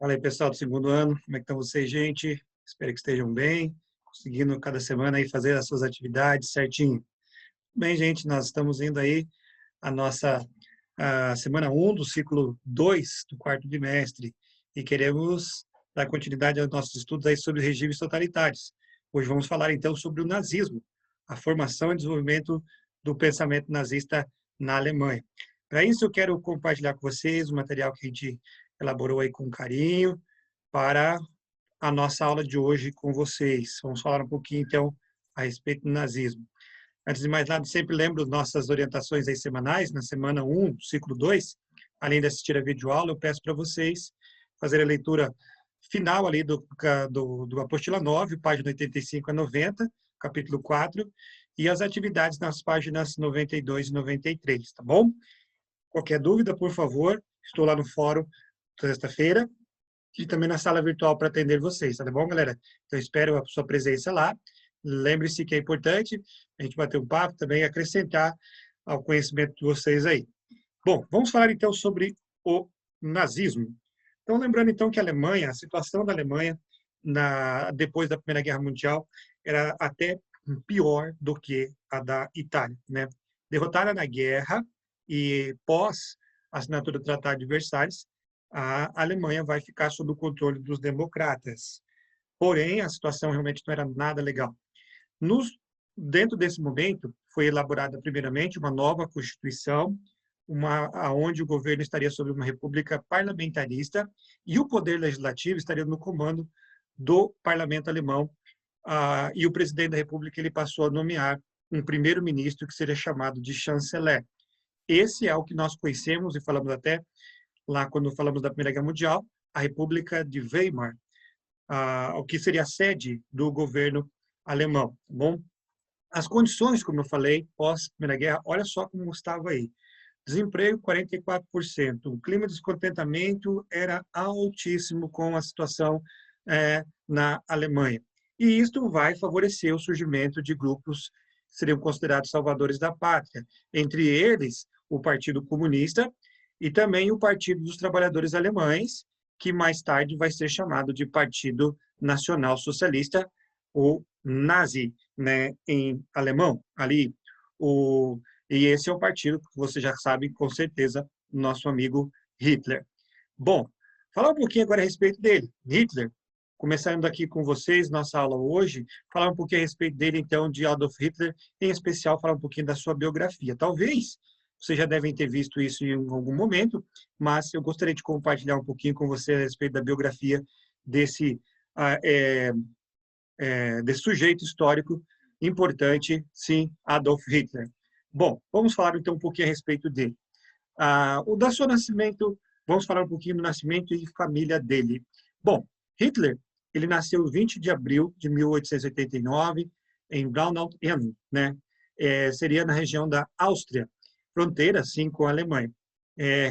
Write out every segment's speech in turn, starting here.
Fala aí, pessoal do segundo ano, como é que estão vocês, gente? Espero que estejam bem, conseguindo cada semana aí fazer as suas atividades certinho. Bem, gente, nós estamos indo aí a nossa semana 1 do ciclo 2 do quarto bimestre e queremos dar continuidade aos nossos estudos aí sobre regimes totalitários. Hoje vamos falar então sobre o nazismo, a formação e desenvolvimento do pensamento nazista na Alemanha. Para isso eu quero compartilhar com vocês o material que a gente elaborou aí com carinho para a nossa aula de hoje com vocês. Vamos falar um pouquinho então a respeito do nazismo. Antes de mais nada, sempre lembro nossas orientações aí semanais, na semana 1, ciclo 2, além de assistir a videoaula, eu peço para vocês fazer a leitura final ali do apostila 9, página 85 a 90, capítulo 4, e as atividades nas páginas 92 e 93, tá bom? Qualquer dúvida, por favor, estou lá no fórum sexta-feira e também na sala virtual para atender vocês, tá bom, galera? Então, espero a sua presença lá. Lembre-se que é importante a gente bater um papo também e acrescentar ao conhecimento de vocês aí. Bom, vamos falar então sobre o nazismo. Então, lembrando então que a Alemanha, a situação da Alemanha depois da Primeira Guerra Mundial era até pior do que a da Itália, né? Derrotada na guerra e pós a assinatura do Tratado de Versalhes, a Alemanha vai ficar sob o controle dos democratas. Porém, a situação realmente não era nada legal. Nos, Dentro desse momento, foi elaborada primeiramente uma nova Constituição, onde o governo estaria sob uma república parlamentarista e o poder legislativo estaria no comando do parlamento alemão, e o presidente da república ele passou a nomear um primeiro-ministro que seria chamado de chanceler. Esse é o que nós conhecemos e falamos até lá quando falamos da Primeira Guerra Mundial, a República de Weimar, o que seria a sede do governo alemão, tá bom? As condições, como eu falei, pós-Primeira Guerra, olha só como estava aí. Desemprego, 44%. O clima de descontentamento era altíssimo com a situação na Alemanha. E isto vai favorecer o surgimento de grupos que seriam considerados salvadores da pátria. Entre eles, o Partido Comunista e também o Partido dos Trabalhadores Alemães, que mais tarde vai ser chamado de Partido Nacional Socialista, ou Nazi, né, em alemão. E esse é o partido que você já sabe, com certeza, nosso amigo Hitler. Bom, falar um pouquinho agora a respeito dele. Hitler, começando aqui com vocês, nossa aula hoje, falar um pouquinho a respeito dele, então, de Adolf Hitler, em especial falar um pouquinho da sua biografia. Talvez vocês já devem ter visto isso em algum momento, mas eu gostaria de compartilhar um pouquinho com você a respeito da biografia desse, desse sujeito histórico importante, sim, Adolf Hitler. Bom, vamos falar então um pouquinho a respeito dele. O da seu nascimento, vamos falar um pouquinho do nascimento e família dele. Bom, Hitler, ele nasceu 20 de abril de 1889 em Braunau-Inn, né? Seria na região da Áustria, fronteira, sim, com a Alemanha.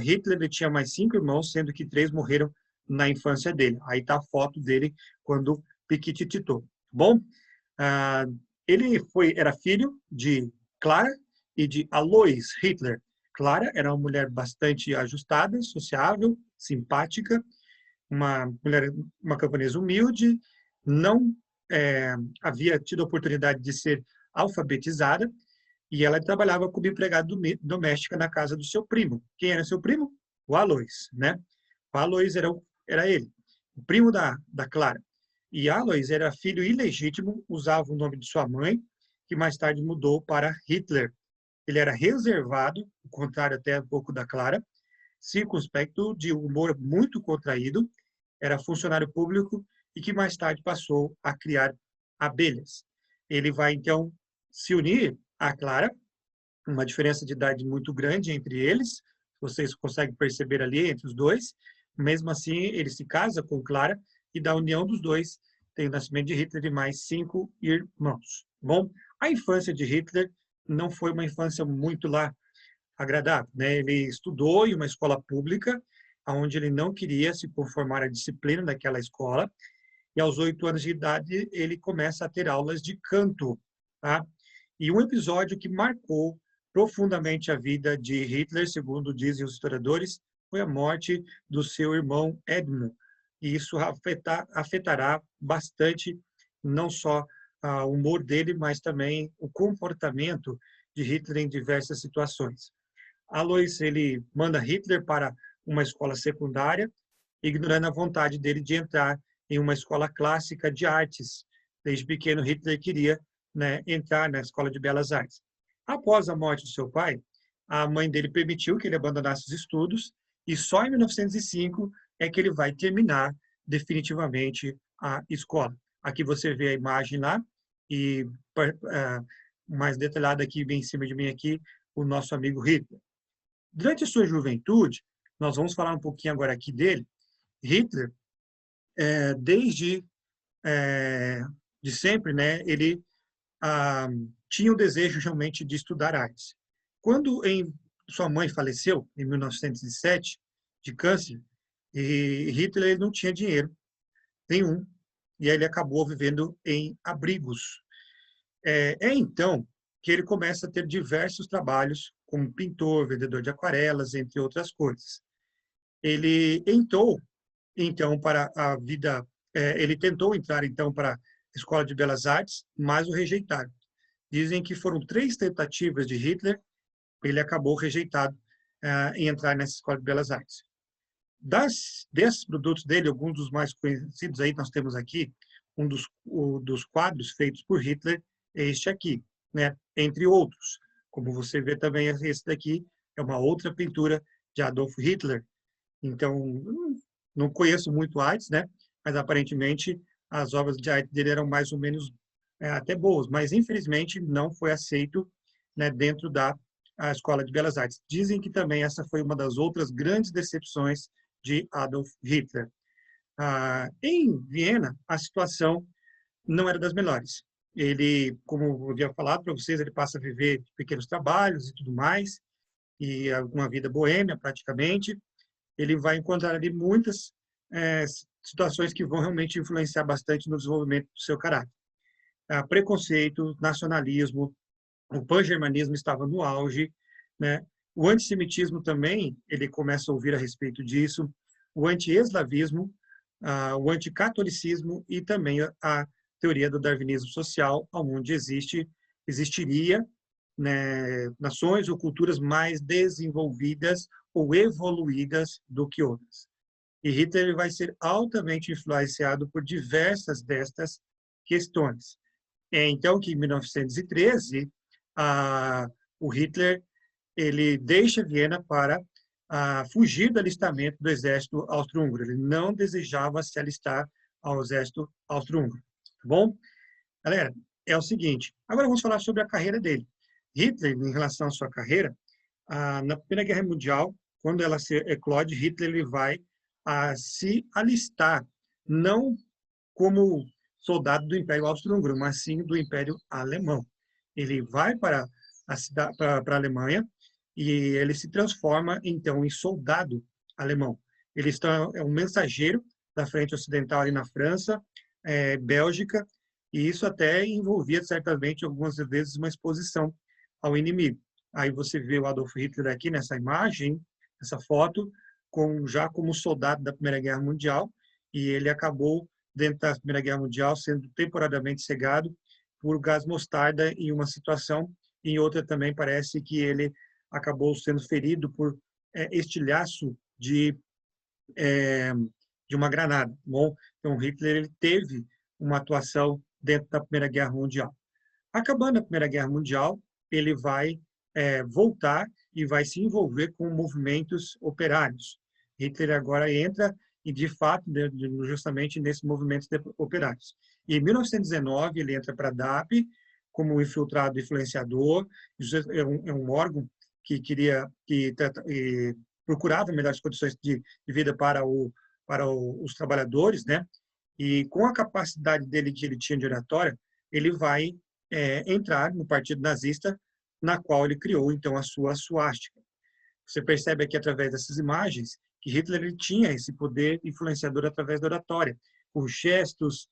Hitler ele tinha mais 5 irmãos, sendo que 3 morreram na infância dele. Aí está a foto dele quando piquitititou. Bom, ele era filho de Clara e de Alois Hitler. Clara era uma mulher bastante ajustada, sociável, simpática, uma camponesa humilde, não havia tido a oportunidade de ser alfabetizada, e ela trabalhava como empregada doméstica na casa do seu primo. Quem era seu primo? O Alois, né? O Alois era ele, o primo da Clara. E Alois era filho ilegítimo, usava o nome de sua mãe, que mais tarde mudou para Hitler. Ele era reservado, ao contrário até um pouco da Clara, circunspecto, de humor muito contraído, era funcionário público e que mais tarde passou a criar abelhas. Ele vai, então, se unir à Clara, uma diferença de idade muito grande entre eles, vocês conseguem perceber ali entre os dois. Mesmo assim, ele se casa com Clara e da união dos dois tem o nascimento de Hitler e mais 5 irmãos. Bom, a infância de Hitler não foi uma infância muito lá agradável, né? Ele estudou em uma escola pública, onde ele não queria se conformar à disciplina daquela escola, e aos 8 anos de idade ele começa a ter aulas de canto, tá? E um episódio que marcou profundamente a vida de Hitler, segundo dizem os historiadores, foi a morte do seu irmão Edmund, e isso afetará bastante não só o humor dele, mas também o comportamento de Hitler em diversas situações. Alois, ele manda Hitler para uma escola secundária, ignorando a vontade dele de entrar em uma escola clássica de artes. Desde pequeno, Hitler queria, né, entrar na Escola de Belas Artes. Após a morte do seu pai, a mãe dele permitiu que ele abandonasse os estudos e só em 1905 é que ele vai terminar definitivamente a escola. Aqui você vê a imagem lá e mais detalhada aqui, bem em cima de mim aqui, o nosso amigo Hitler. Durante a sua juventude, nós vamos falar um pouquinho agora aqui dele, Hitler, desde de sempre, né, ele tinha o desejo realmente de estudar artes. Quando sua mãe faleceu, em 1907, de câncer, e Hitler ele não tinha dinheiro nenhum, e aí ele acabou vivendo em abrigos. Então que ele começa a ter diversos trabalhos como pintor, vendedor de aquarelas, entre outras coisas. Ele entrou, então, para a vida, ele tentou entrar, então, para a Escola de Belas Artes, mas o rejeitaram. Dizem que foram 3 tentativas de Hitler, ele acabou rejeitado em entrar nessa Escola de Belas Artes. Desses produtos dele, alguns dos mais conhecidos aí, nós temos aqui, dos quadros feitos por Hitler, é este aqui, né? Entre outros. Como você vê também, esse daqui é uma outra pintura de Adolf Hitler. Então, não conheço muito artes, né? Mas aparentemente as obras de arte dele eram mais ou menos até boas, mas infelizmente não foi aceito, né, dentro da Escola de Belas Artes. Dizem que também essa foi uma das outras grandes decepções de Adolf Hitler. Em Viena, a situação não era das melhores. Ele, como eu havia falado para vocês, ele passa a viver pequenos trabalhos e tudo mais, e uma vida boêmia praticamente. Ele vai encontrar ali muitas situações que vão realmente influenciar bastante no desenvolvimento do seu caráter. Preconceito, nacionalismo, o pan-germanismo estava no auge, né? O antissemitismo também, ele começa a ouvir a respeito disso, o anti-eslavismo, o anticatolicismo e também a teoria do darwinismo social, onde existiria, né, nações ou culturas mais desenvolvidas ou evoluídas do que outras. E Hitler vai ser altamente influenciado por diversas destas questões. Então, que em 1913, o Hitler ele deixa Viena para fugir do alistamento do exército austro-húngaro. Ele não desejava se alistar ao exército austro-húngaro. Tá bom? Galera, é o seguinte. Agora vamos falar sobre a carreira dele. Hitler, em relação à sua carreira, na Primeira Guerra Mundial, quando ela se eclode, Hitler ele vai se alistar, não como soldado do Império Austro-Húngaro, mas sim do Império Alemão. Ele vai para a Alemanha e ele se transforma, então, em soldado alemão. Ele é um mensageiro da frente ocidental ali na França, Bélgica, e isso até envolvia, certamente, algumas vezes, uma exposição ao inimigo. Aí você vê o Adolf Hitler aqui nessa imagem, essa foto, já como soldado da Primeira Guerra Mundial, e ele acabou, dentro da Primeira Guerra Mundial, sendo temporariamente cegado por gás mostarda em uma situação, e em outra também parece que ele acabou sendo ferido por estilhaço de uma granada. Bom, então Hitler ele teve uma atuação dentro da Primeira Guerra Mundial. Acabando a Primeira Guerra Mundial, ele vai voltar e vai se envolver com movimentos operários. Hitler agora entra e, de fato, justamente nesses movimentos operários. E em 1919, ele entra para a DAP como infiltrado influenciador. Isso é um órgão que procurava melhores condições de vida para os trabalhadores, né? E com a capacidade dele que ele tinha de oratória, ele vai entrar no Partido Nazista, na qual ele criou, então, a sua suástica. Você percebe aqui, através dessas imagens, que Hitler ele tinha esse poder influenciador através da oratória, por gestos,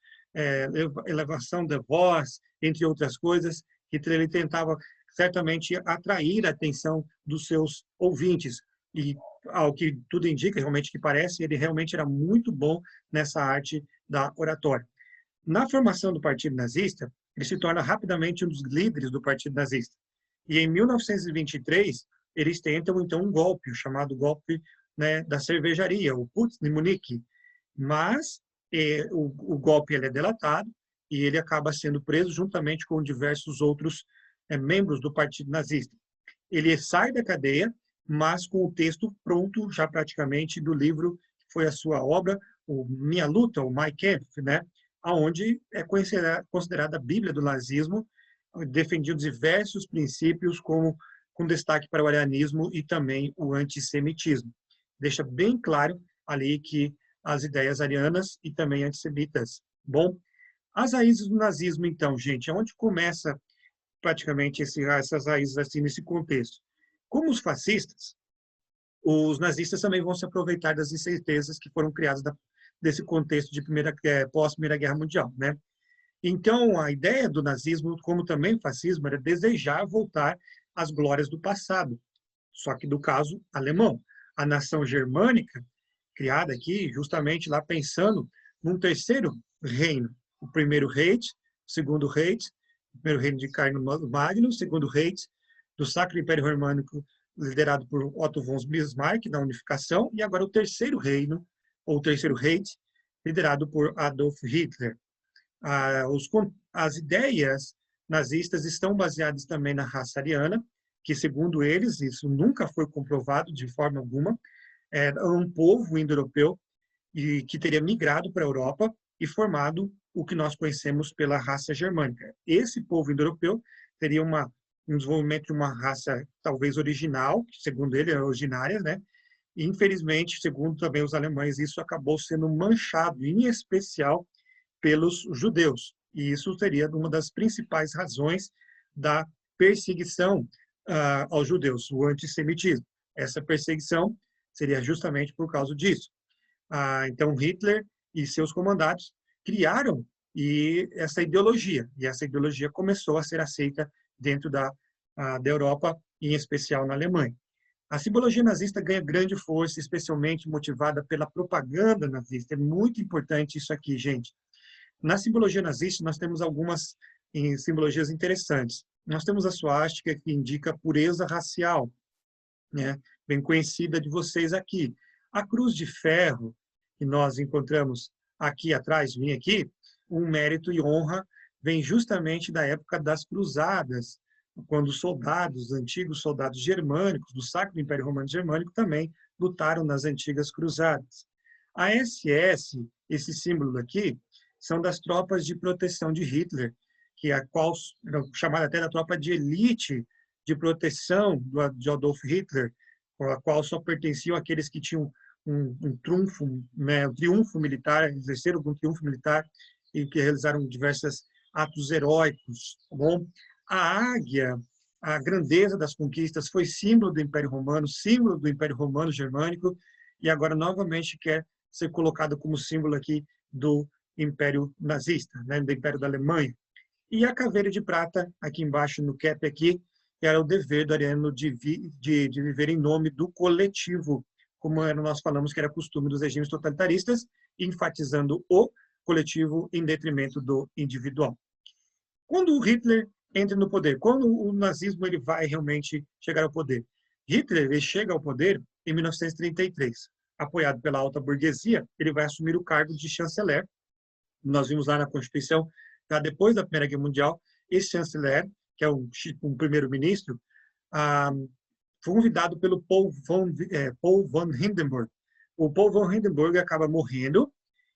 elevação da voz, entre outras coisas. Hitler ele tentava, certamente, atrair a atenção dos seus ouvintes, e ao que tudo indica, realmente que parece, ele realmente era muito bom nessa arte da oratória. Na formação do Partido Nazista, ele se torna rapidamente um dos líderes do Partido Nazista. E em 1923, eles tentam, então, um golpe, o chamado golpe, né, da cervejaria, o Putsch de Munique. Mas o golpe ele é delatado e ele acaba sendo preso juntamente com diversos outros membros do Partido Nazista. Ele sai da cadeia, mas com o texto pronto, já praticamente, do livro que foi a sua obra, o Minha Luta, o Mein Kampf, né? Onde é considerada a Bíblia do nazismo, defendiam diversos princípios, como com destaque para o arianismo e também o antissemitismo. Deixa bem claro ali que as ideias arianas e também antissemitas. Bom, as raízes do nazismo, então, gente, onde começa praticamente essas raízes assim nesse contexto? Como os fascistas, os nazistas também vão se aproveitar das incertezas que foram criadas desse contexto de pós-Primeira Guerra Mundial, né? Então, a ideia do nazismo, como também o fascismo, era desejar voltar às glórias do passado, só que do caso alemão. A nação germânica, criada aqui justamente lá pensando num terceiro reino. O primeiro Reich, o segundo Reich, o primeiro reino de Carlo Magno, o segundo Reich do Sacro Império Românico, liderado por Otto von Bismarck, da unificação, e agora o terceiro reino, ou o terceiro Reich, liderado por Adolf Hitler. As ideias nazistas estão baseadas também na raça ariana, que, segundo eles, isso nunca foi comprovado de forma alguma, era um povo indo-europeu e que teria migrado para a Europa e formado o que nós conhecemos pela raça germânica. Esse povo indo-europeu teria um desenvolvimento de uma raça talvez original, que segundo ele é originária, né? E, infelizmente, segundo também os alemães, isso acabou sendo manchado, em especial pelos judeus. E isso seria uma das principais razões da perseguição aos judeus, o antissemitismo. Essa perseguição seria justamente por causa disso. Então, Hitler e seus comandados criaram essa ideologia, e essa ideologia começou a ser aceita dentro da Europa, em especial na Alemanha. A simbologia nazista ganha grande força, especialmente motivada pela propaganda nazista. É muito importante isso aqui, gente. Na simbologia nazista, nós temos algumas simbologias interessantes. Nós temos a suástica, que indica pureza racial, né? Bem conhecida de vocês aqui. A cruz de ferro, que nós encontramos aqui atrás, vem aqui, um mérito e honra, vem justamente da época das cruzadas, quando soldados, antigos soldados germânicos, do Sacro Império Romano Germânico, também lutaram nas antigas cruzadas. A SS, esse símbolo aqui, são das tropas de proteção de Hitler, que a qual chamada até da tropa de elite de proteção de Adolf Hitler, a qual só pertenciam aqueles que tinham um trunfo, né, um triunfo militar, exerceram um triunfo militar e que realizaram diversos atos heróicos. Tá bom? A águia, a grandeza das conquistas, foi símbolo do Império Romano, símbolo do Império Romano Germânico, e agora novamente quer ser colocado como símbolo aqui do Império Nazista, né, do Império da Alemanha. E a caveira de prata, aqui embaixo no cap aqui, era o dever do ariano de viver em nome do coletivo, como nós falamos que era costume dos regimes totalitaristas, enfatizando o coletivo em detrimento do individual. Quando o Hitler entra no poder, quando o nazismo ele vai realmente chegar ao poder? Hitler ele chega ao poder em 1933. Apoiado pela alta burguesia, ele vai assumir o cargo de chanceler. Nós vimos lá na Constituição, já depois da Primeira Guerra Mundial, esse chanceler, que é um primeiro-ministro, foi convidado pelo Paul von Hindenburg. O Paul von Hindenburg acaba morrendo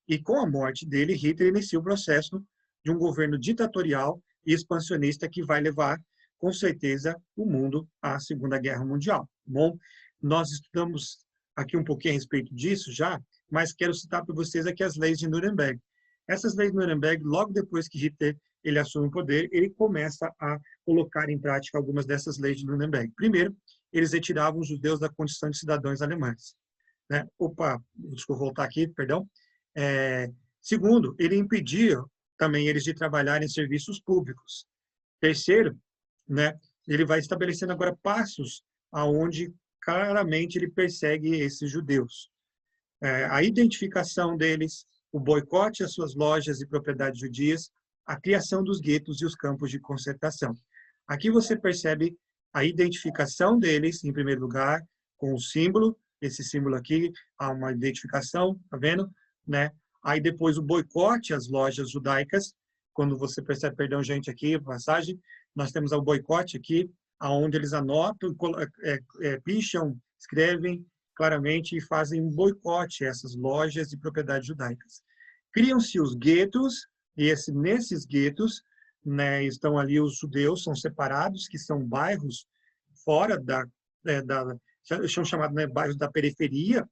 e, com a morte dele, Hitler inicia o processo de um governo ditatorial e expansionista que vai levar, com certeza, o mundo à Segunda Guerra Mundial. Bom, nós estudamos aqui um pouquinho a respeito disso já, mas quero citar para vocês aqui as leis de Nuremberg. Essas leis de Nuremberg, logo depois que Hitler ele assume o poder, ele começa a colocar em prática algumas dessas leis de Nuremberg. Primeiro, eles retiravam os judeus da condição de cidadãos alemães. Né? Deixa eu voltar aqui, perdão. Segundo, ele impedia também eles de trabalhar em serviços públicos. Terceiro, né, ele vai estabelecendo agora passos aonde claramente ele persegue esses judeus. A identificação deles, o boicote às suas lojas e propriedades judias, a criação dos guetos e os campos de concentração. Aqui você percebe a identificação deles, em primeiro lugar, com o símbolo, esse símbolo aqui, há uma identificação, tá vendo? Né? Aí depois o boicote às lojas judaicas, quando você percebe, perdão, gente, aqui, passagem, nós temos o boicote aqui, aonde eles anotam, picham, escrevem claramente e fazem um boicote a essas lojas e propriedades judaicas. Criam-se os guetos, e nesses guetos, né, estão ali os judeus, são separados, que são bairros fora são chamados, né, bairros da periferia,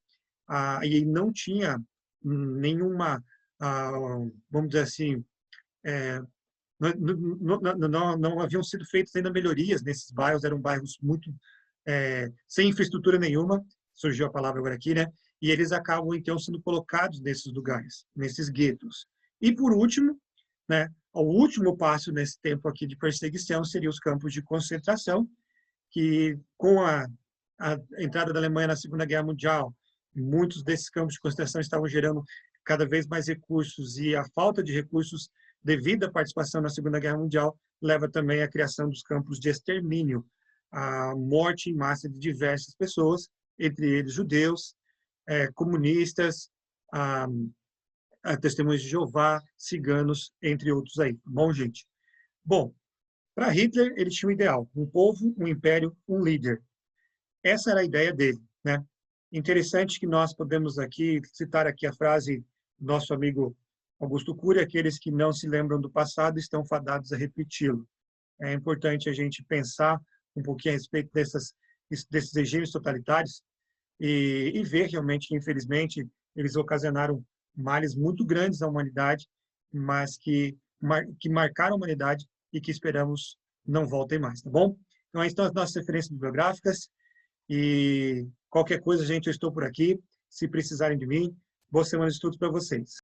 e não tinha nenhuma, vamos dizer assim, não haviam sido feitas ainda melhorias nesses bairros, eram bairros muito sem infraestrutura nenhuma, surgiu a palavra agora aqui, né? E eles acabam, então, sendo colocados nesses lugares, nesses guetos. E, por último, né, o último passo nesse tempo aqui de perseguição seria os campos de concentração, que com a entrada da Alemanha na Segunda Guerra Mundial, muitos desses campos de concentração estavam gerando cada vez mais recursos, e a falta de recursos devido à participação na Segunda Guerra Mundial leva também à criação dos campos de extermínio, a morte em massa de diversas pessoas, entre eles judeus, comunistas, testemunhas de Jeová, ciganos, entre outros aí. Bom, gente? Bom, para Hitler, ele tinha um ideal, um povo, um império, um líder. Essa era a ideia dele, né? Interessante que nós podemos aqui citar aqui a frase do nosso amigo Augusto Cury: aqueles que não se lembram do passado estão fadados a repeti-lo. É importante a gente pensar um pouquinho a respeito desses regimes totalitários e ver realmente que, infelizmente, eles ocasionaram males muito grandes à humanidade, mas que marcaram a humanidade e que esperamos não voltem mais, tá bom? Então, aí estão as nossas referências bibliográficas e qualquer coisa, gente, eu estou por aqui. Se precisarem de mim, boa semana de estudos para vocês.